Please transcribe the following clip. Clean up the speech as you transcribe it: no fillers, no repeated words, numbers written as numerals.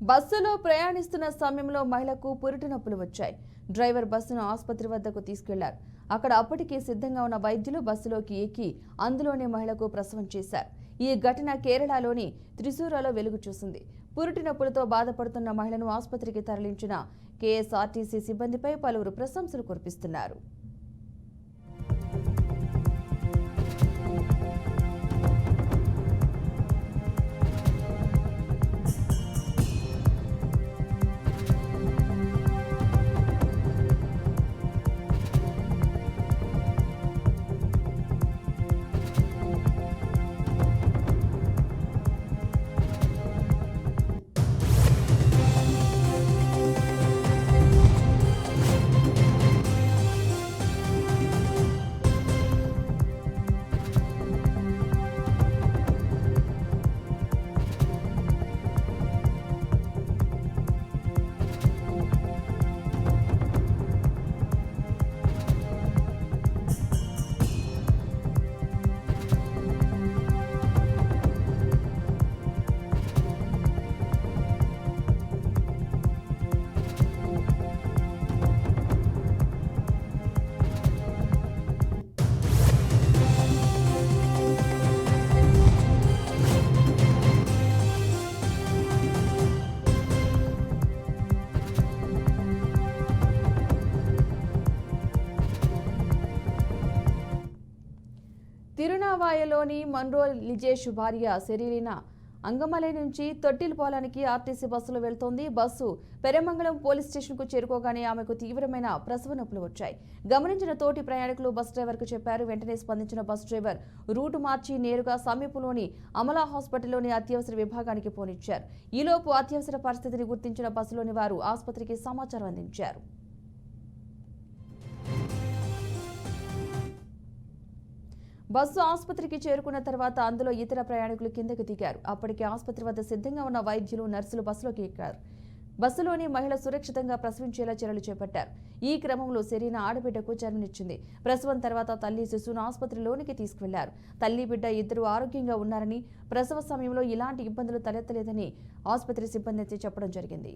బస్సులో ప్రయాణిస్తున్న సమయంలో మహిళకు పురిటి నొప్పులు వచ్చాయి. డ్రైవర్ బస్సును ఆసుపత్రి వద్దకు తీసుకెళ్లారు. అక్కడ అప్పటికే సిద్ధంగా ఉన్న వైద్యులు బస్సులోకి ఎక్కి అందులోనే మహిళకు ప్రసవం చేశారు. ఈ ఘటన కేరళలోని త్రిశూరలో వెలుగు చూసింది. పురిటి నొప్పులతో బాధపడుతున్న మహిళను ఆసుపత్రికి తరలించిన కేఎస్ఆర్టీసీ సిబ్బందిపై పలువురు ప్రశంసలు కురిపిస్తున్నారు. తిరునావాయలోని మన్రో లిజేష్ భార్య సెరీలినా అంగమలై నుంచి తొట్టిల్పాలానికి ఆర్టీసీ బస్సులో వెళ్తోంది. బస్సు పెరమంగళం పోలీస్ స్టేషన్కు చేరుకోగానే ఆమెకు తీవ్రమైన ప్రసవ నొప్పులు వచ్చాయి. గమనించిన తోటి ప్రయాణికులు బస్ డ్రైవర్కు చెప్పారు. వెంటనే స్పందించిన బస్ డ్రైవర్ రూటు మార్చి నేరుగా సమీపంలోని అమలా హాస్పిటల్లోని అత్యవసర విభాగానికి పోనిచ్చారు. ఈలోపు అత్యవసర పరిస్థితిని గుర్తించిన బస్సులోని వారు ఆసుపత్రికి సమాచారం అందించారు. బస్సు ఆసుపత్రికి చేరుకున్న తర్వాత అందులో ఇతర ప్రయాణికులు కిందకు దిగారు. అప్పటికే ఆసుపత్రి వద్ద సిద్ధంగా ఉన్న వైద్యులు, నర్సులు బస్సులోకి ఎక్కారు. బస్సులోని మహిళ సురక్షితంగా ప్రసవించేలా చర్యలు చేపట్టారు. ఈ క్రమంలో సెరీనా ఆడబిడ్డకు జన్మనిచ్చింది. ప్రసవం తర్వాత తల్లి శిశువును ఆసుపత్రిలోనికి తీసుకువెళ్లారు. తల్లి బిడ్డ ఇద్దరు ఆరోగ్యంగా ఉన్నారని, ప్రసవ సమయంలో ఇలాంటి ఇబ్బందులు తలెత్తలేదని ఆసుపత్రి సిబ్బంది చెప్పడం జరిగింది.